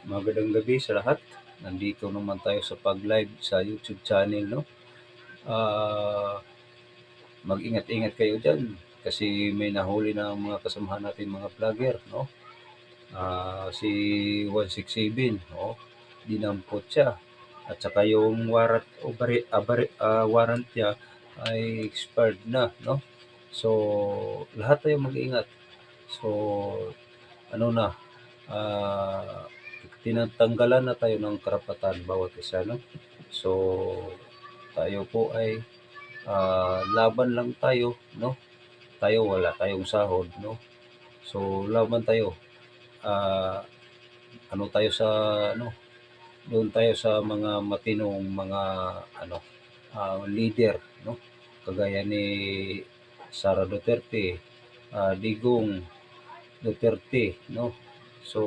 Magandang gabi sa lahat. Nandito naman tayo sa pag-live sa YouTube channel, no? Ah, Mag-ingat-ingat kayo diyan kasi may nahuli na mga kasamahan natin mga vlogger, no? Si 167, oh, dinampot siya. At saka yung warrant niya ay expired na, no? So, lahat tayo mag-ingat. So, ano na, ah, tinatanggalan na tayo ng karapatan bawat isa, no? So, tayo po ay laban lang tayo, no? Tayo wala tayong sahod, no? So, laban tayo. Ah, ano tayo sa ano, doon tayo sa mga matinong mga ano, leader, no? Kagaya ni Sara Duterte, Digong Duterte, no? So,